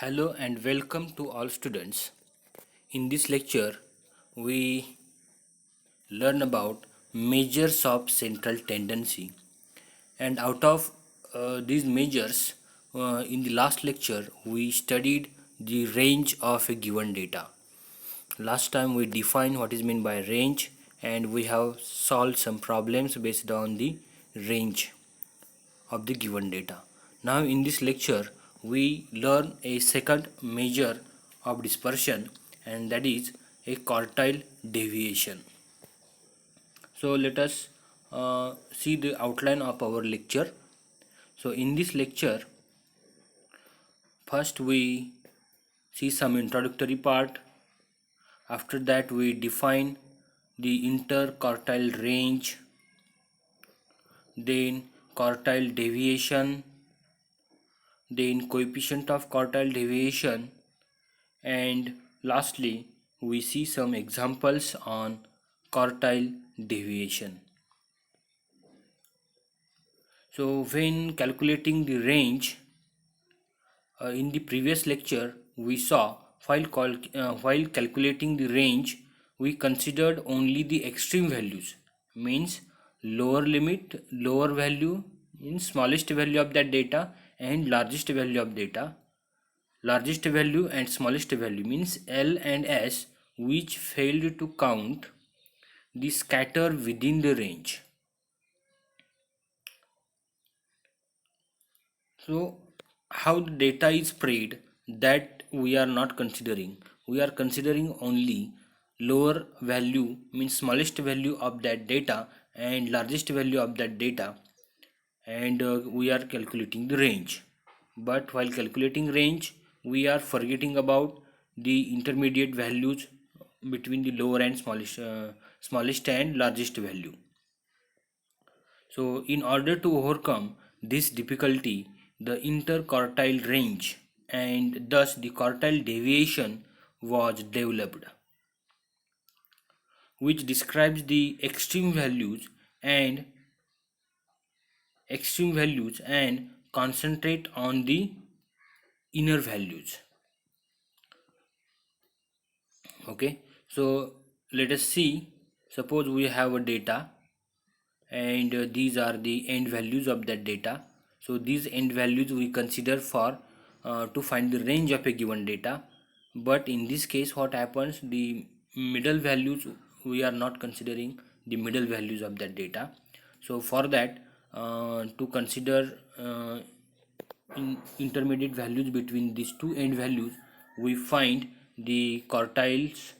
Hello and welcome to all students. In this lecture, we learn about measures of central tendency. And out of these measures, in the last lecture, we studied the range of a given data. Last time we defined what is meant by range, and we have solved some problems based on the range of the given data. Now in this lecture we learn a second measure of dispersion, and that is a quartile deviation. So let us see the outline of our lecture. So in this lecture, first we see some introductory part. After that we define the interquartile range, then quartile deviation, then coefficient of quartile deviation, and lastly we see some examples on quartile deviation. So when calculating the range, in the previous lecture we saw while calculating the range we considered only the extreme values, means lower limit, lower value means smallest value of that data, and largest value of data. Largest value and smallest value means L and S, which failed to count the scatter within the range. So how the data is spread, that we are not considering. We are considering only lower value means smallest value of that data and largest value of that data, and we are calculating the range. But while calculating range we are forgetting about the intermediate values between the lower and smallest and largest value. So in order to overcome this difficulty, the interquartile range and thus the quartile deviation was developed, which describes the extreme values and concentrate on the inner values. Okay, so let us see. Suppose we have a data, and these are the end values of that data. So these end values we consider for to find the range of a given data. But in this case what happens, the middle values, we are not considering the middle values of that data. So for that, to consider intermediate values between these two end values, we find the quartiles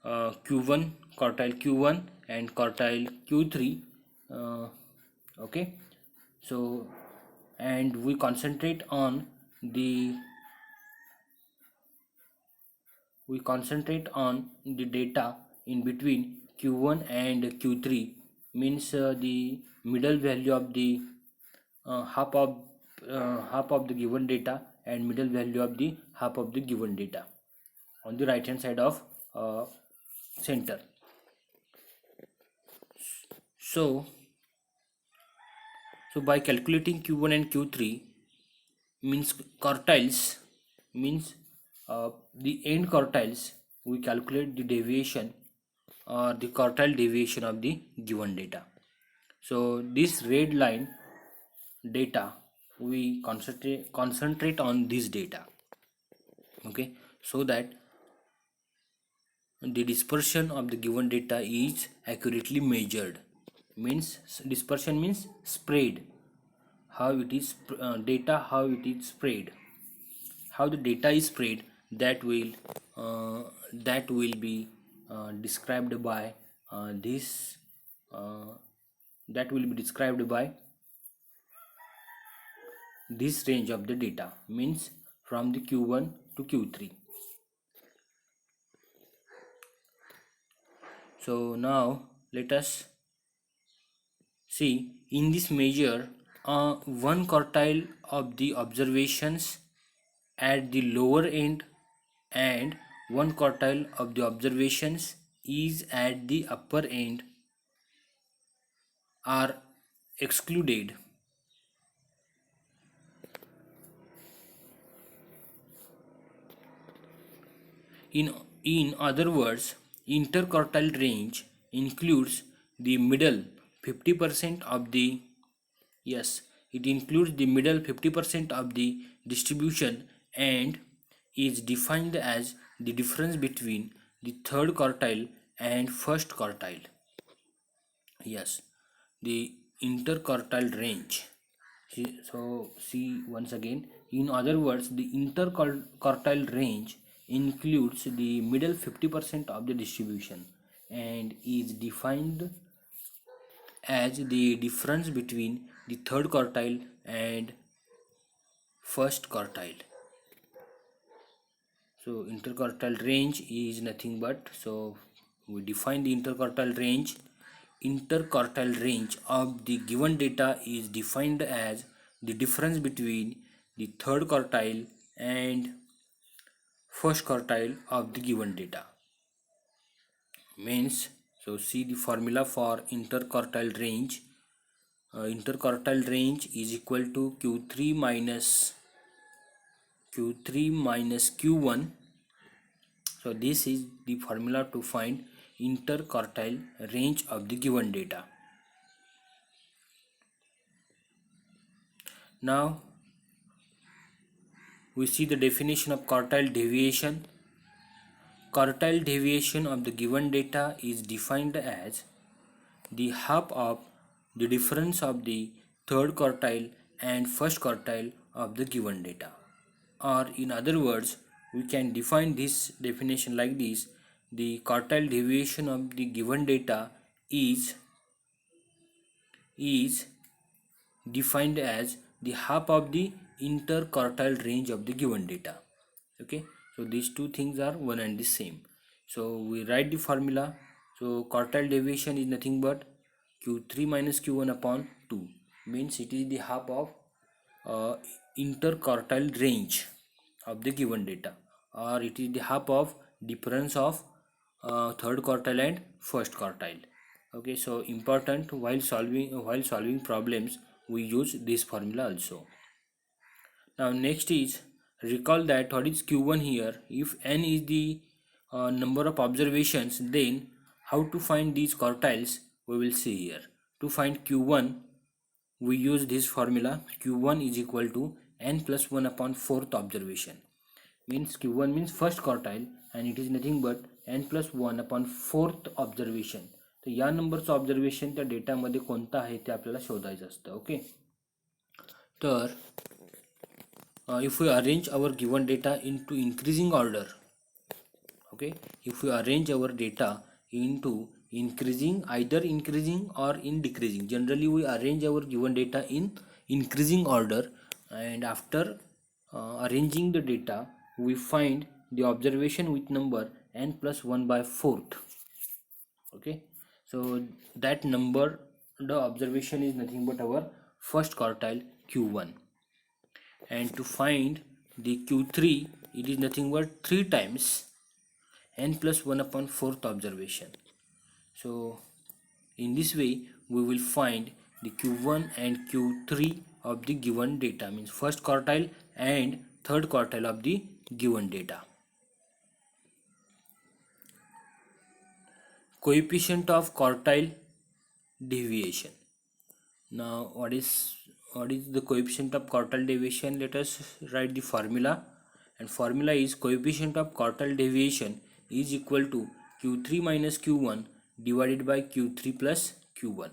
Q1, quartile Q1 and quartile Q3. Okay, so and we concentrate on the data in between Q1 and Q3, means the middle value of the half of the given data and middle value of the half of the given data on the right hand side of center. So by calculating Q1 and Q3 means quartiles, means the end quartiles, we calculate the deviation or the quartile deviation of the given data. So this red line data, we concentrate on this data. Okay, so that the dispersion of the given data is accurately measured. Means dispersion means spread, how it is data, how it is spread, how the data is spread, that will be described by this that will be described by this range of the data, means from the Q1 to Q3. So now let us see in this measure, one quartile of the observations at the lower end and one quartile of the observations is at the upper end are excluded. In, in other words, interquartile range includes the middle 50% of the, yes, it includes the middle 50% of the distribution and is defined as the difference between the third quartile and first quartile. Yes, the interquartile range. So see once again, in other words, the interquartile range includes the middle 50% of the distribution and is defined as the difference between the third quartile and first quartile. So interquartile range is nothing but, so we define the interquartile range. Interquartile range of the given data is defined as the difference between the third quartile and first quartile of the given data. Means, so see the formula for interquartile range. Interquartile range is equal to Q3 minus Q1. So this is the formula to find interquartile range of the given data. Now we see the definition of quartile deviation. Quartile deviation of the given data is defined as the half of the difference of the third quartile and first quartile of the given data. Or in other words, we can define this definition like this: the quartile deviation of the given data is defined as the half of the interquartile range of the given data. Okay, so these two things are one and the same. So we write the formula. So quartile deviation is nothing but Q3 minus Q1 upon 2, means it is the half of interquartile range of the given data, or it is the half of difference of third quartile and first quartile. Okay, so important while solving problems we use this formula also. Now next is, recall that what is Q1 here. If n is the number of observations, then how to find these quartiles we will see here. To find Q1 we use this formula. Q1 is equal to n plus 1 upon 4th observation. Means Q1 means first quartile and it is nothing but n plus 1 upon 4th observation. तर या नंबरचं observation त्या डेटामध्ये कोणतं आहे ते आपल्याला शोधायचं असतं. ओके, तर if we arrange our given data into increasing order, okay, if we arrange our data into increasing, either increasing or in decreasing, generally we arrange our given data in increasing order, and after arranging the data we find the observation with number n plus 1 by 4th. Okay, so that number, the observation is nothing but our first quartile Q1, and to find the Q3 it is nothing but 3 times n plus 1 upon 4th observation. So in this way we will find the Q1 and Q3 of the given data, means first quartile and third quartile of the given data. Coefficient of quartile deviation. Now what is the coefficient of quartile deviation? Let us write the formula, and formula is coefficient of quartile deviation is equal to Q3 minus Q1 divided by Q3 plus Q1.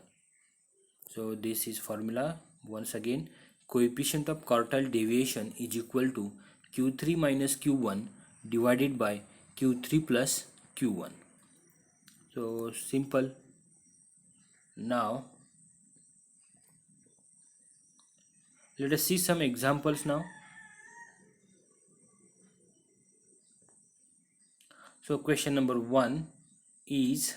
So this is formula once again. Coefficient of quartile deviation is equal to Q3 minus Q1 divided by Q3 plus Q1. So simple. Now let us see some examples now. So question number 1 is,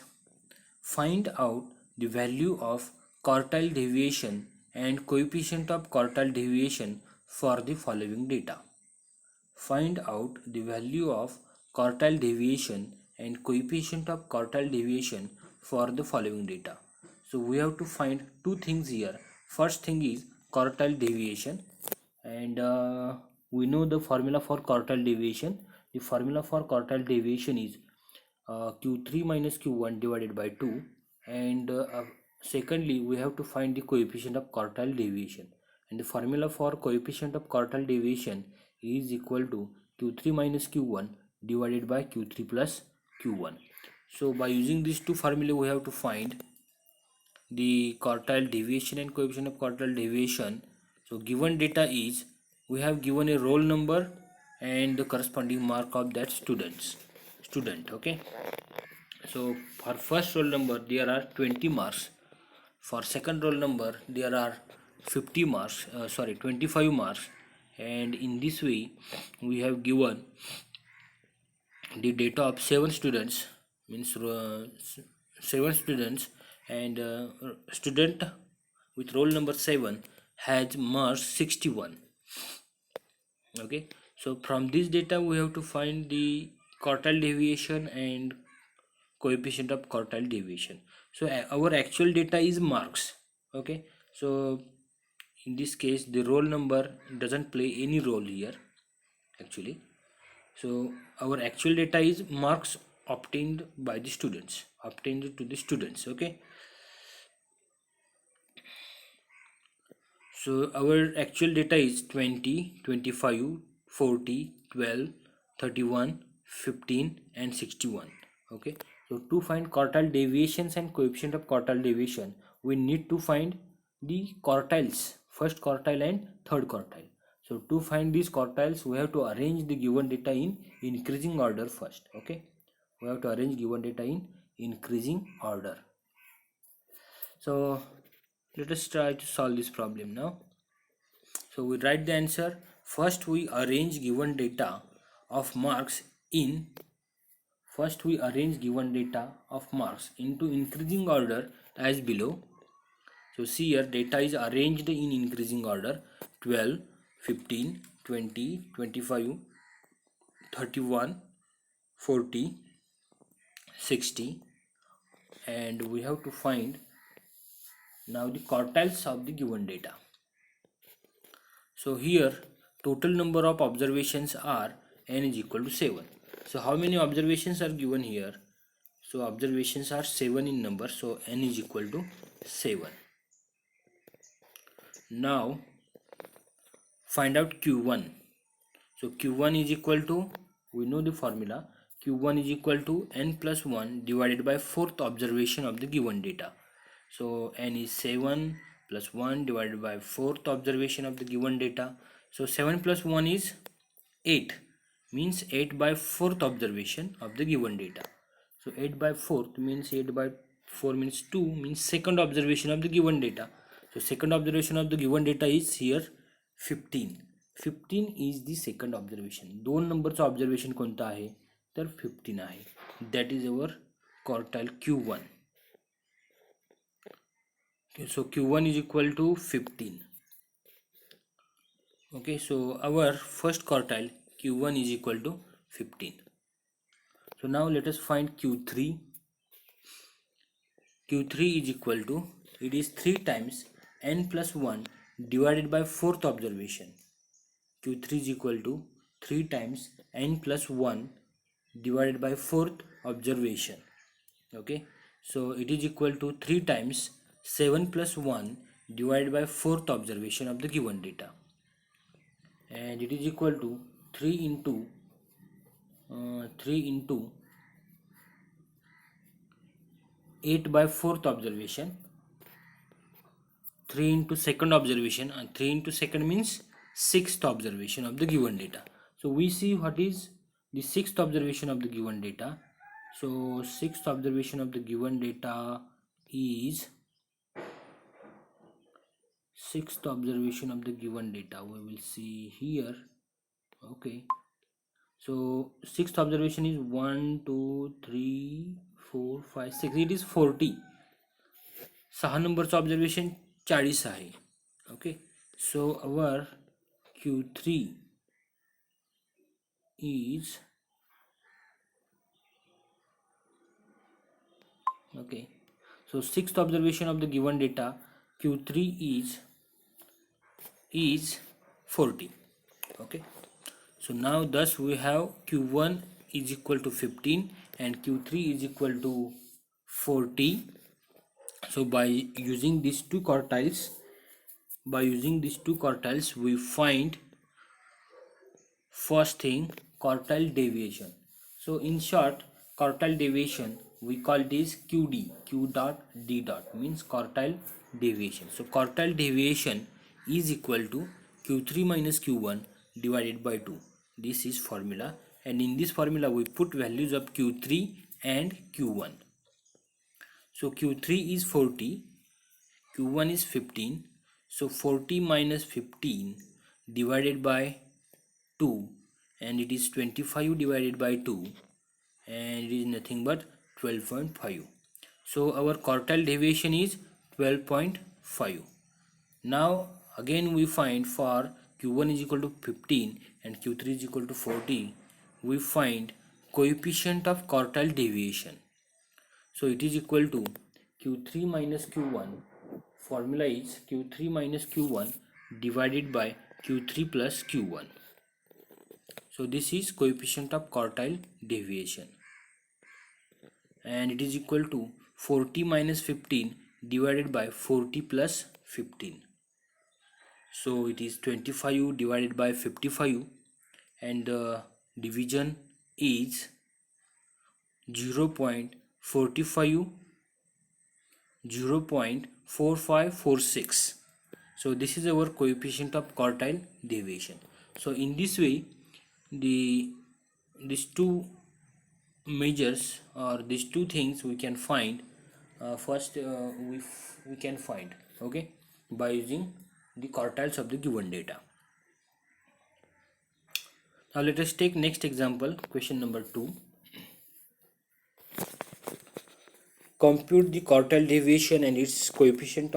find out the value of quartile deviation and coefficient of quartile deviation for the following data. Find out the value of quartile deviation and coefficient of quartile deviation for the following data. So we have to find two things here. First thing is quartile deviation, and we know the formula for quartile deviation. the formula for quartile deviation is q3 minus q1 divided by 2, and secondly we have to find the coefficient of quartile deviation, and the formula for coefficient of quartile deviation is equal to q3 minus q1 divided by q3 plus q1. So by using these two formula we have to find the quartile deviation and coefficient of quartile deviation. So given data is, we have given a roll number and the corresponding mark of that student. Okay, so for first roll number there are 20 marks, for second roll number there are 50 marks, 25 marks, and in this way we have given the data of 7 students, means 7 students, and student with roll number 7 has marks 61. Okay, so from this data we have to find the quartile deviation and coefficient of quartile deviation. So our actual data is marks. Okay, so in this case the roll number doesn't play any role here actually. So our actual data is marks obtained by the students, obtained to the students. Okay, so our actual data is 20, 25, 40, 12, 31, 15 and 61. Okay, so to find quartile deviations and coefficient of quartile deviation we need to find the quartiles, first quartile and third quartile. So to find these quartiles we have to arrange the given data in increasing order first. Okay, we have to arrange given data in increasing order. So let us try to solve this problem now. So we write the answer. First we arrange given data of marks in into increasing order as below. So see here, data is arranged in increasing order: 12, 15, 20, 25, 31, 40, 60, and we have to find now the quartiles of the given data. So here total number of observations are n is equal to 7. So how many observations are given here? So observations are 7 in number, so n is equal to 7. Now find out q1. So q1 is equal to, we know the formula, q1 is equal to n plus 1 divided by fourth observation of the given data. So n is 7 plus 1 divided by fourth observation of the given data. So 7 plus 1 is 8, means 8 by fourth observation of the given data. So 8 by fourth means 8 by 4 means 2, means second observation of the given data. So second observation of the given data is here 15. 15 is the second observation. दोन नंबरचा observation कोणता आहे तर 15 आहे. That is our quartile q1. Okay, so q1 is equal to 15. Okay, so our first quartile q1 is equal to 15. So now let us find q3. q3 is equal to, it is 3 times n plus 1 divided by fourth observation. q3 is equal to 3 times n plus 1 divided by fourth observation. Okay, so it is equal to 3 times 7 plus 1 divided by fourth observation of the given data, and it is equal to 3 into 8 by fourth observation, 3 into second observation, and 3 into second means sixth observation of the given data. So we see what is the sixth observation of the given data. So sixth observation of the given data is, sixth observation of the given data we will see here. Okay, so sixth observation is 1 2 3 4 5 6, it is 40. 6 नंबरचा observation 40 आहे. Okay, so our q3 is, okay, so sixth observation of the given data q3 is 40. Okay, So now thus we have Q1 is equal to 15 and Q3 is equal to 40. So by using these two quartiles, we find first thing quartile deviation. So in short, quartile deviation we call this QD, Q dot D dot means quartile deviation. So quartile deviation is equal to Q3 minus Q1 divided by 2. This is formula, and in this formula we put values of Q3 and Q1. So Q3 is 40, Q1 is 15. So 40 minus 15 divided by 2, and it is 25 divided by 2, and it is nothing but 12.5. So our quartile deviation is 12.5. Now again we find for Q1 is equal to 15 and Q3 is equal to 40, we find coefficient of quartile deviation. So it is equal to Q3 minus Q1, formula is Q3 minus Q1 divided by Q3 plus Q1. So this is coefficient of quartile deviation, and it is equal to 40 minus 15 divided by 40 plus 15. So it is 25 divided by 55, and the division is 0.4546. So this is our coefficient of quartile deviation. So in this way, these two measures or these two things we can find. First we can find, okay, by using the quartiles of the given data. Now let us take next example, question number 2. Compute the quartile deviation and its coefficient.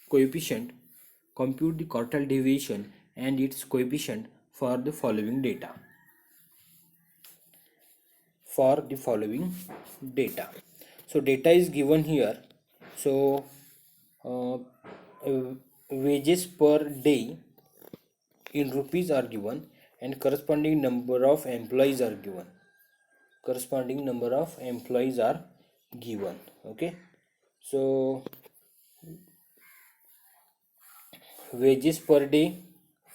Compute the quartile deviation and its coefficient for the following data. So data is given here. So wages per day in rupees are given, and corresponding number of employees are given. Okay, so wages per day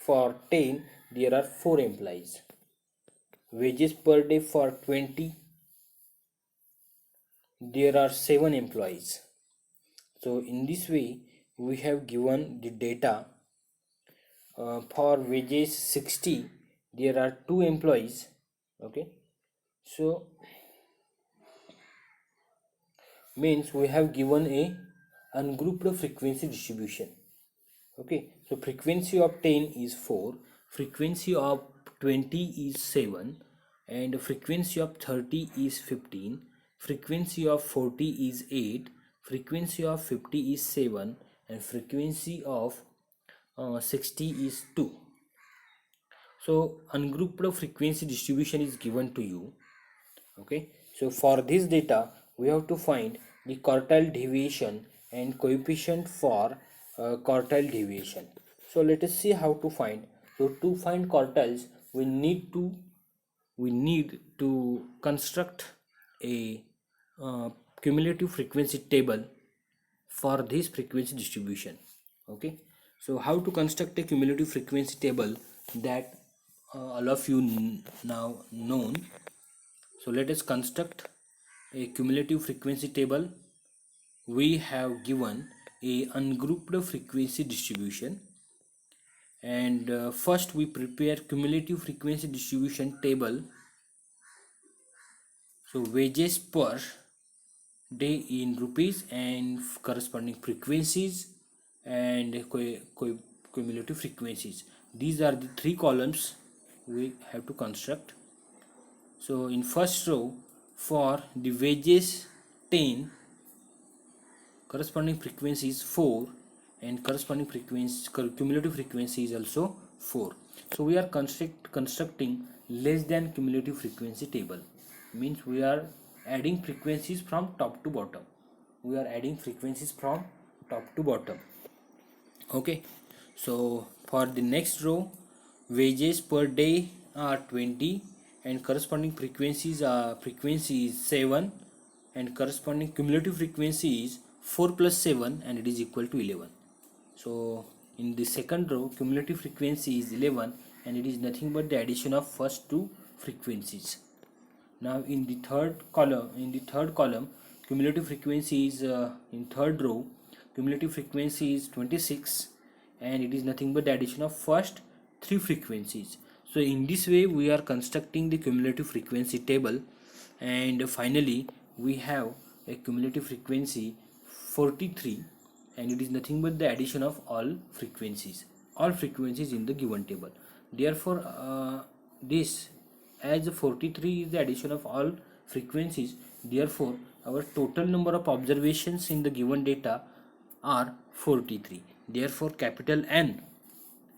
for 10 there are 4 employees. Wages per day for 20 there are 7 employees. So in this way we have given the data. For wages 60 there are 2 employees. Okay, so means we have given a ungrouped frequency distribution. Okay, so frequency of 10 is 4, frequency of 20 is 7, and frequency of 30 is 15, frequency of 40 is 8, frequency of 50 is 7, and frequency of 60 is 2. So ungrouped frequency distribution is given to you. Okay, so for this data we have to find the quartile deviation and coefficient for quartile deviation. So let us see how to find. So to find quartiles we need to construct a cumulative frequency table for this frequency distribution. Okay, so how to construct a cumulative frequency table, that all of you now known. So let us construct a cumulative frequency table. We have given a ungrouped frequency distribution, and first we prepare cumulative frequency distribution table. So wages per day in rupees and corresponding frequencies and cumulative frequencies. These are the 3 columns we have to construct. So in first row, for the wages 10, corresponding frequency is 4, and corresponding frequency cumulative frequency is also 4. So we are constructing less than cumulative frequency table, means we are adding frequencies from top to bottom. Okay, so for the next row, wages per day are 20 and corresponding frequencies are frequency is 7 and corresponding cumulative frequency is 4 plus 7 and it is equal to 11. So in the second row cumulative frequency is 11 and it is nothing but the addition of first two frequencies. Now in the third column cumulative frequency is in third row cumulative frequency is 26 and it is nothing but the addition of first three frequencies. So in this way we are constructing the cumulative frequency table, and finally we have a cumulative frequency 43 and it is nothing but the addition of all frequencies in the given table. Therefore this, as 43 is the addition of all frequencies, therefore our total number of observations in the given data are 43. Therefore capital N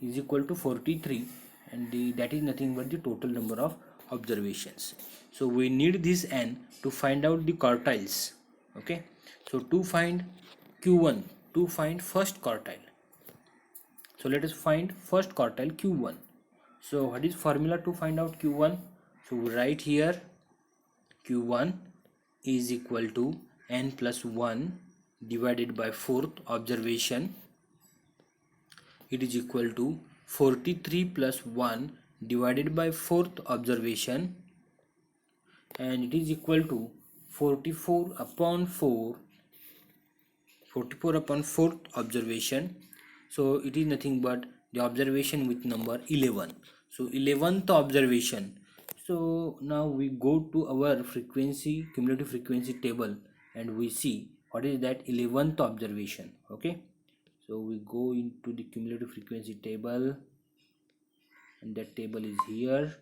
is equal to 43 and that is nothing but the total number of observations. So we need this N to find out the quartiles. Okay, so to find Q1, to find first quartile, so let us find first quartile Q1. So what is formula to find out Q1? So we write here Q1 is equal to N plus 1 divided by fourth observation. It is equal to 43 plus 1 divided by fourth observation, and it is equal to 44 upon 4th observation. So it is nothing but the observation with number 11. So 11th observation. So now we go to our cumulative frequency table and we see what is that 11th observation. Okay, so we go into the cumulative frequency table and that table is here,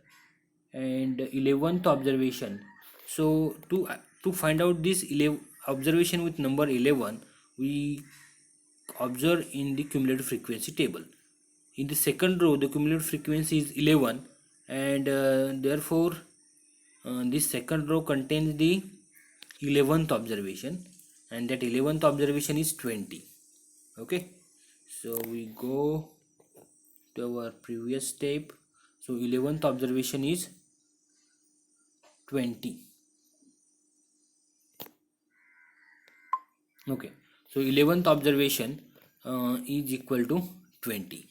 and 11th observation. So to find out this observation with number 11, we observe in the cumulative frequency table. In the second row the cumulative frequency is 11 and therefore this second row contains the 11th observation and that 11th observation is 20. Okay, so we go to our previous step. So 11th observation is 20. Okay, so 11th observation is equal to 20.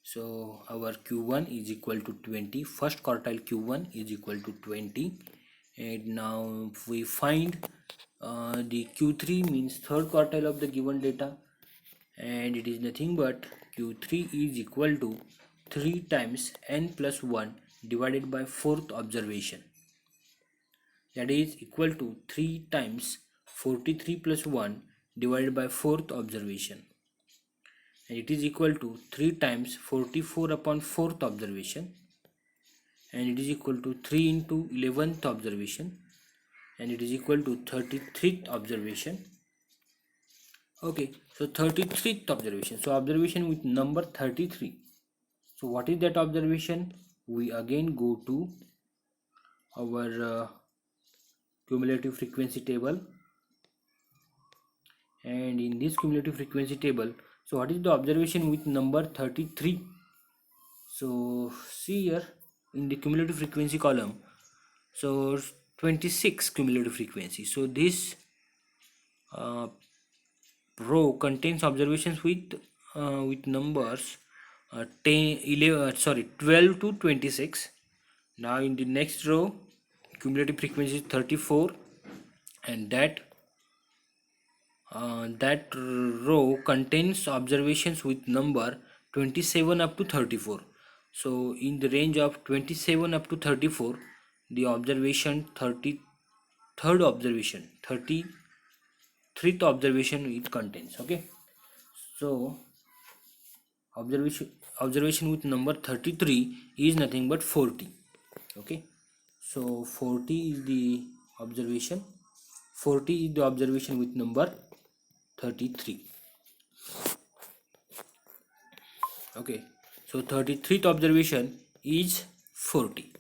So our Q1 is equal to 20. First quartile Q1 is equal to 20. And now we find the Q3 means third quartile of the given data, and it is nothing but Q3 is equal to 3 times N plus 1 divided by fourth observation. That is equal to 3 times 43 plus 1 divided by fourth observation, and it is equal to 3 times 44 upon fourth observation, and it is equal to 3 into 11th observation, and it is equal to 33th observation. Okay, so 33th observation, so observation with number 33. So what is that observation? We again go to our cumulative frequency table, and in this cumulative frequency table, so what is the observation with number 33? So see here in the cumulative frequency column, so 26 cumulative frequency. So this row contains observations with numbers 12 to 26. Now in the next row cumulative frequency is 34, and that row contains observations with number 27 up to 34. So in the range of 27 up to 34, the observation 33rd observation it contains. Okay, so observation with number 33 is nothing but 40. Okay, so 40 is the observation with number 33. Okay, so 33th observation is 40.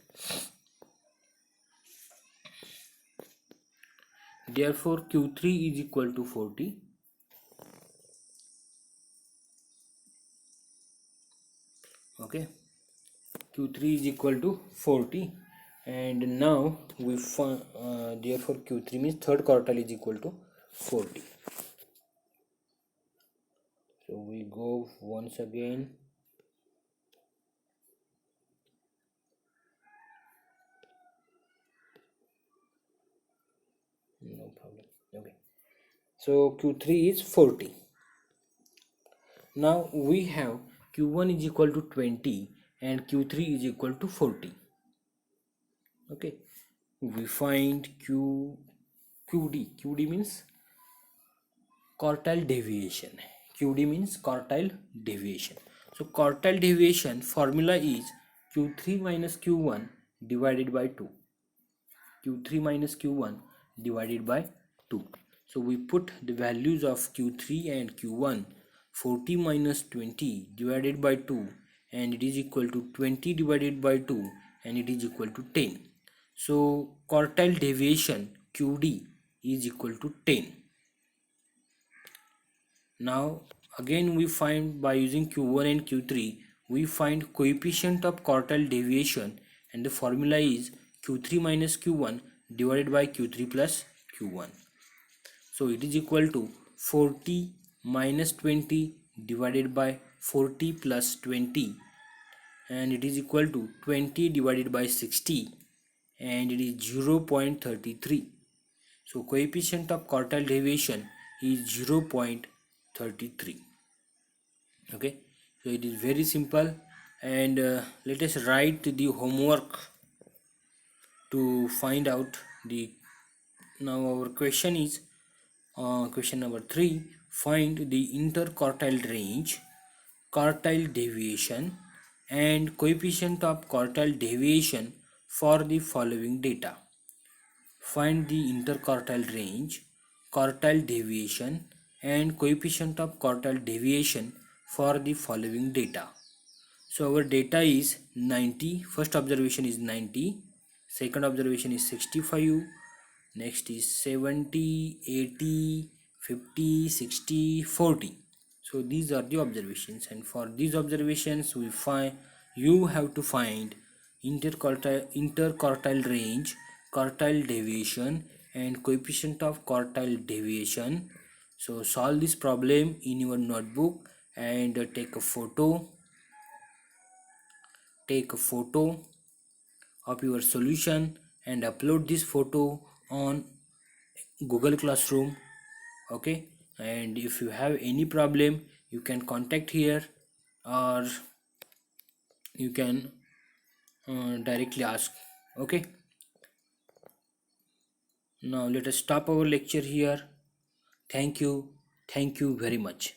Therefore Q3 is equal to 40. Okay, Q3 is equal to 40, and now we find therefore Q3 means third quartile is equal to 40. So we go once again. No problem. Okay. So Q3 is 40. Now we have Q1 is equal to 20 and Q3 is equal to 40. Okay. We find QD means quartile deviation. QD means quartile deviation. So quartile deviation formula is Q3 minus Q1 divided by 2. Q3 minus Q1 divided by 2. So we put the values of Q3 and Q1. 40 minus 20 divided by 2, and it is equal to 20 divided by 2, and it is equal to 10. So quartile deviation QD is equal to 10. Now again we find, by using Q1 and Q3, we find coefficient of quartile deviation, and the formula is Q3 minus Q1 divided by Q3 plus Q1. So it is equal to 40 minus 20 divided by 40 plus 20, and it is equal to 20 divided by 60, and it is 0.33. So coefficient of quartile deviation is 0.33. Okay, so it is very simple, and let us write the homework to find out the. Now our question is question number 3. Find the interquartile range, quartile deviation, and coefficient of quartile deviation for the following data. Find the interquartile range, quartile deviation, and coefficient of quartile deviation for the following data. So our data is 90. First observation is 90. Second observation is 65. Next is 70, 80, 50, 60, 40. So these are the observations, and for these observations you have to find interquartile range, quartile deviation, and coefficient of quartile deviation. So solve this problem in your notebook and take a photo of your solution and upload this photo on Google Classroom. Okay, and if you have any problem, you can contact here, or you can directly ask. Okay, now let us stop our lecture here. Thank you very much.